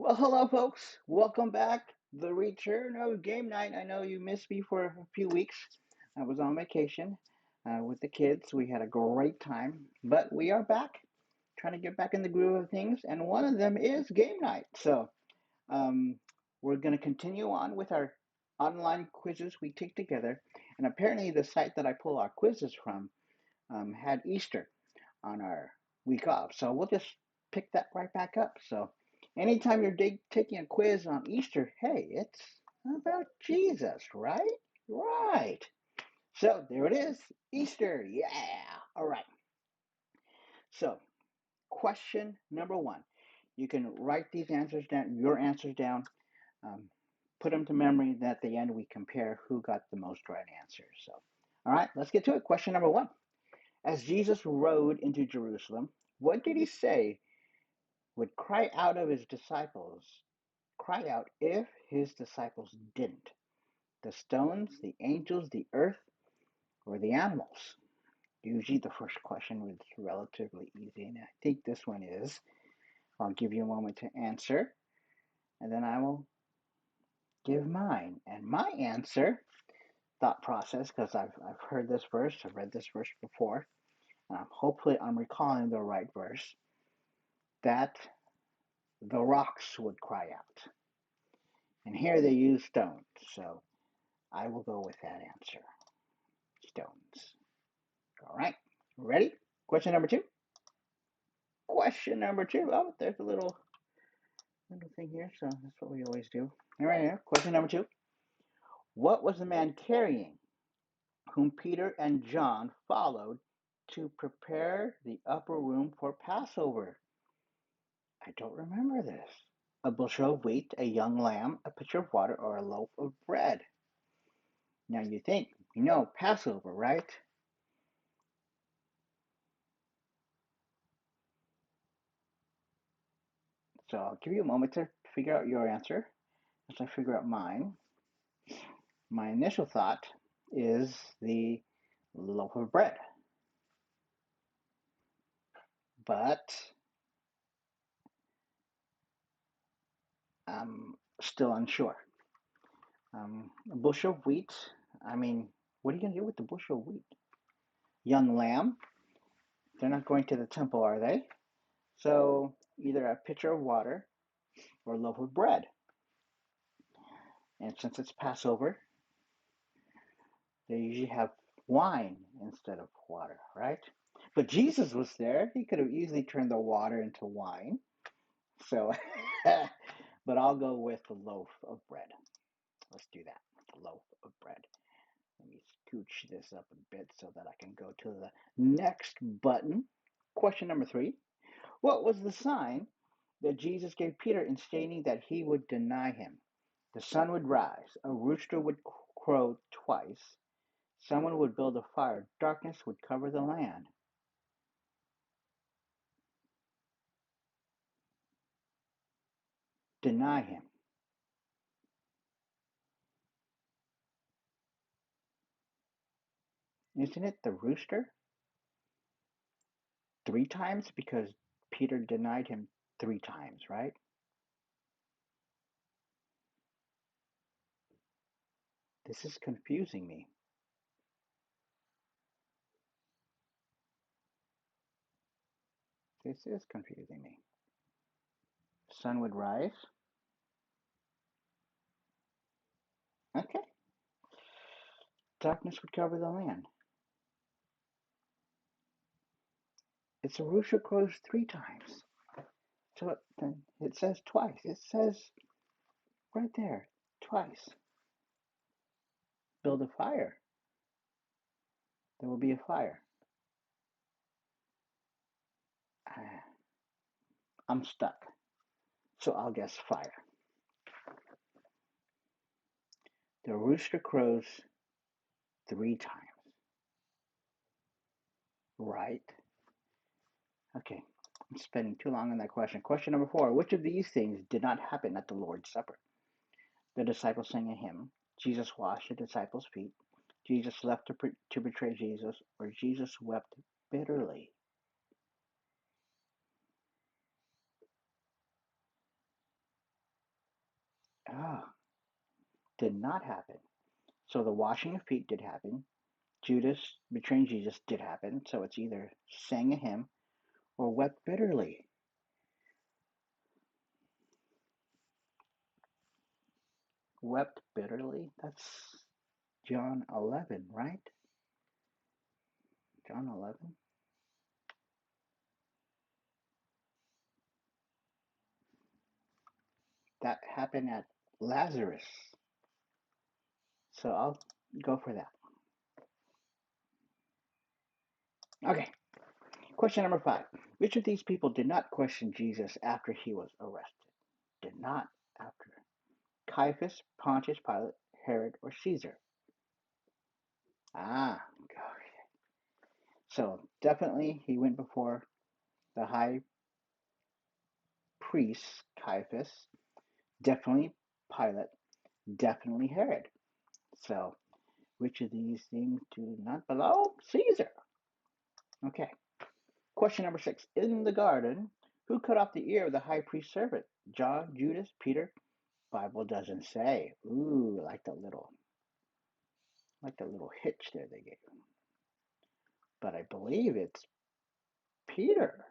Well, hello, folks. Welcome back. The return of game night. I know you missed me for a few weeks. I was on vacation with the kids. We had a great time, but we are back, trying to get back in the groove of things. And one of them is game night. So um, we're going to continue on with our online quizzes we take together. And apparently, the site that I pull our quizzes from had Easter on our week off. So we'll just pick that right back up. So anytime you're taking a quiz on Easter, hey, it's about Jesus, right? Right. So there it is, Easter. Yeah. All right. So question number one. You can write these answers down, your answers down, um, put them to memory. And at the end, we compare who got the most right answers. So, all right, let's get to it. Question number one. As Jesus rode into Jerusalem, what did he say would cry out of his disciples, cry out if his disciples didn't? The stones, the angels, the earth, or the animals? Usually the first question was relatively easy, and I think this one is. I'll give you a moment to answer, and then I will give mine. And my answer, thought process, because I've heard this verse, I've read this verse before, and hopefully I'm recalling the right verse, that the rocks would cry out. And here they use stones, so I will go with that answer. Stones. All right. Ready? Question number two. Question number two. Oh, there's a little thing here, so that's what we always do. All right, here. Question number two. What was the man carrying whom Peter and John followed to prepare the upper room for Passover? I don't remember this. A bushel of wheat, a young lamb, a pitcher of water, or a loaf of bread? Now you think, Passover, right? So I'll give you a moment to figure out your answer as I figure out mine. My initial thought is the loaf of bread, but I'm still unsure. A bushel of wheat, I mean, what are you going to do with the bushel of wheat? Young lamb, they're not going to the temple, are they? So either a pitcher of water or a loaf of bread. And since it's Passover, they usually have wine instead of water, right? But Jesus was there. He could have easily turned the water into wine. So, but I'll go with the loaf of bread. Let's do that. Loaf of bread. Let me scooch this up a bit so that I can go to the next button. Question number three. What was the sign that Jesus gave Peter in stating that he would deny him? The sun would rise, a rooster would crow twice, someone would build a fire, darkness would cover the land. Deny him. Isn't it the rooster? Three times because Peter denied him three times, right? This is confusing me. This is confusing me. Sun would rise. Okay. Darkness would cover the land. It's a rooster crows three times. So then it says twice. It says right there, twice. Build a fire. There will be a fire. Ah, I'm stuck. So I'll guess fire. The rooster crows three times. Right? Okay. I'm spending too long on that question. Question number four. Which of these things did not happen at the Lord's Supper? The disciples sang a hymn. Jesus washed the disciples' feet. Jesus left to betray Jesus, or Jesus wept bitterly. did not happen. So the washing of feet did happen. Judas betraying Jesus did happen. So it's either sang a hymn or wept bitterly. Wept bitterly? That's John 11, right? John 11? That happened at Lazarus. So I'll go for that. Okay, question number 5. Which of these people did not question Jesus after he was arrested? Did not after. Caiaphas, Pontius Pilate, Herod, or Caesar? Ah, okay. So definitely he went before the high priest Caiaphas, definitely Pilate, definitely Herod. So which of these things do not belong? Caesar. Okay. Question number 6. In the garden, who cut off the ear of the high priest's servant? John, Judas, Peter? Bible doesn't say. Ooh, like the little hitch there they gave him. But I believe it's Peter.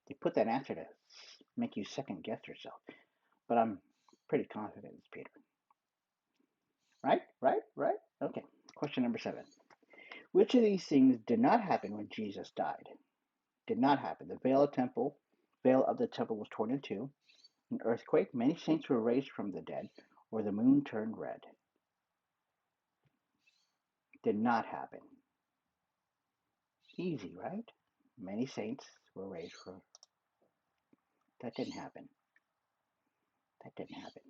They put that answer to make you second guess yourself. But I'm pretty confident it's Peter. Right? Right? Right? Okay. Question number 7. Which of these things did not happen when Jesus died? Did not happen. The veil of the temple was torn in two, an earthquake, many saints were raised from the dead, or the moon turned red. Did not happen. Easy, right? Many saints were raised from. That didn't happen. That didn't happen.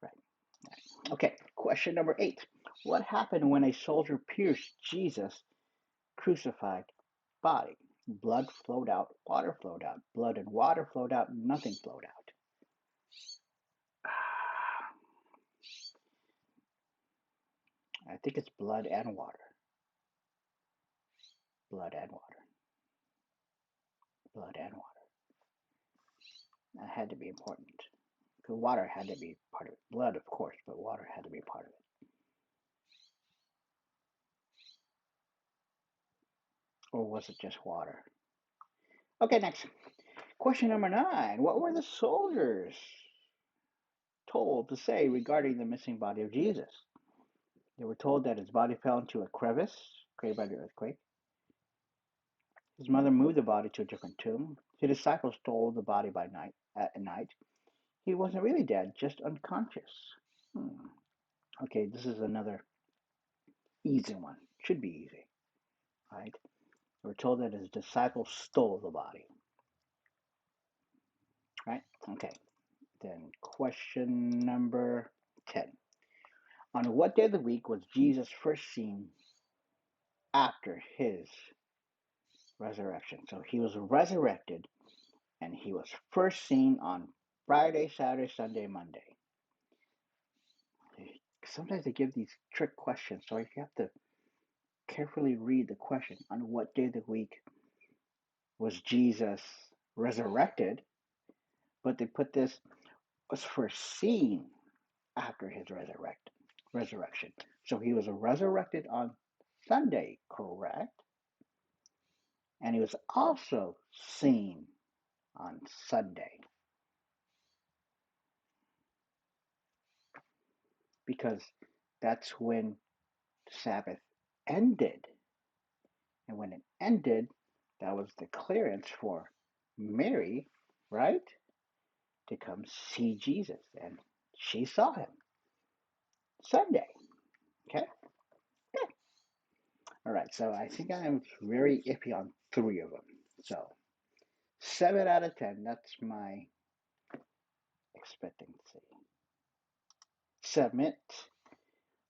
Right. Okay. Question number 8. What happened when a soldier pierced Jesus' crucified body? Blood flowed out, water flowed out, blood and water flowed out, nothing flowed out. I think it's blood and water. Blood and water. Blood and water. That had to be important. Because water had to be part of it. Blood, of course, but water had to be part of it. Or was it just water? Okay, next. Question number 9. What were the soldiers told to say regarding the missing body of Jesus? They were told that his body fell into a crevice created by the earthquake. His mother moved the body to a different tomb. His disciples stole the body by night at night. He wasn't really dead, just unconscious. Okay, this is another easy one. Should be easy, right? We're told that his disciples stole the body, right? Okay, then question number 10. On what day of the week was Jesus first seen after his resurrection? So he was resurrected and he was first seen on Friday, Saturday, Sunday, Monday. Sometimes they give these trick questions, so you have to carefully read the question. On what day of the week was Jesus resurrected? But they put this was first seen after his resurrection. So he was resurrected on Sunday, correct? And he was also seen on Sunday because that's when Sabbath ended. And when it ended, that was the clearance for Mary, right, to come see Jesus. And she saw him Sunday. Okay? Yeah. All right. So I think I'm very iffy on 3 of them. So 7 out of 10. That's my expectancy. Submit.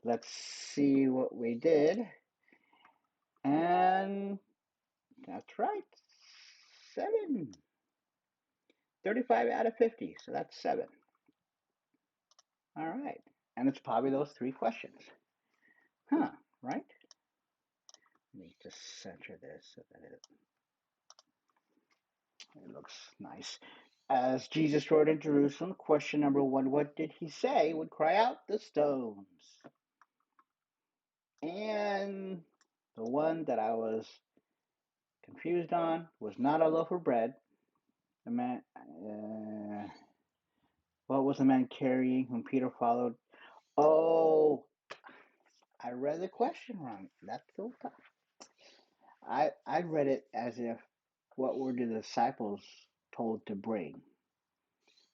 Let's see what we did. And that's right. 7. 35 out of 50. So that's 7. All right. And it's probably those 3 questions. Huh, right? Let me just center this so that it looks nice. As Jesus rode in Jerusalem, question number one, what did he say would cry out the stones? And the one that I was confused on was not a loaf of bread. The man, what was the man carrying whom Peter followed? Oh, I read the question wrong. That's so tough. I read it as if what were the disciples told to bring,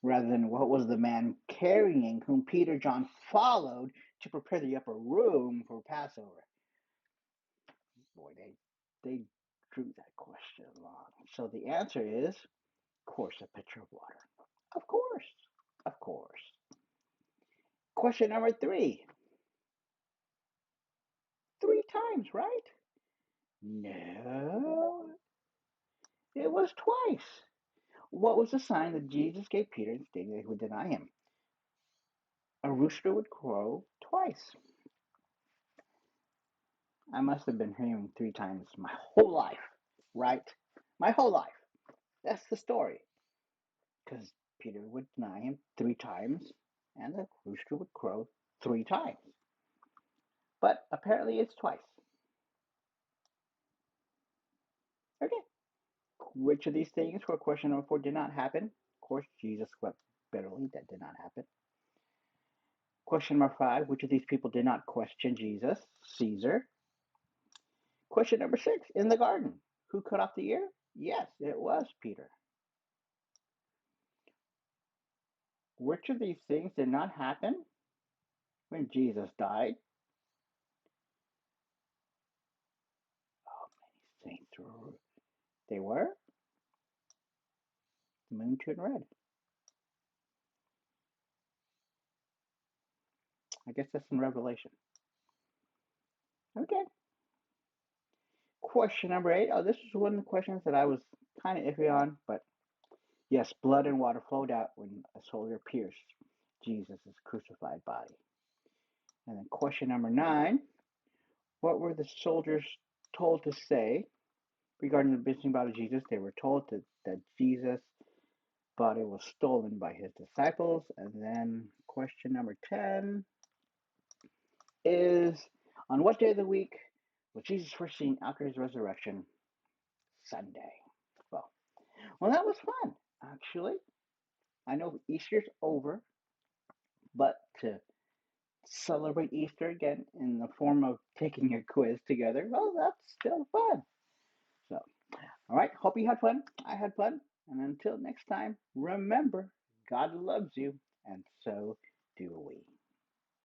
rather than what was the man carrying whom Peter John followed to prepare the upper room for Passover. Boy, they drew that question wrong. So the answer is, of course, a pitcher of water. Of course. Of course. Question number three. Three times, right? No, it was twice. What was the sign that Jesus gave Peter and stated that he would deny him? A rooster would crow twice. I must have been hearing three times my whole life, right? My whole life. That's the story. Because Peter would deny him three times, and the rooster would crow three times. But apparently it's twice. Okay. Which of these things for question number four did not happen? Of course, Jesus wept bitterly. That did not happen. Question number five, which of these people did not question Jesus? Caesar. Question number six, in the garden, who cut off the ear? Yes, it was Peter. Which of these things did not happen when Jesus died? Oh, many saints were. They were the moon turned red. I guess that's in Revelation. Okay. Question number eight. Oh, this was one of the questions that I was kind of iffy on, but yes, blood and water flowed out when a soldier pierced Jesus' crucified body. And then question number nine. What were the soldiers told to say regarding the missing body of Jesus? They were told that Jesus' body was stolen by his disciples. And then question number 10 is, on what day of the week was Jesus first seen after his resurrection? Sunday. Well, well, that was fun, actually. I know Easter's over, but to celebrate Easter again in the form of taking a quiz together, well, that's still fun. So, all right, hope you had fun. I had fun. And until next time, remember, God loves you, and so do we.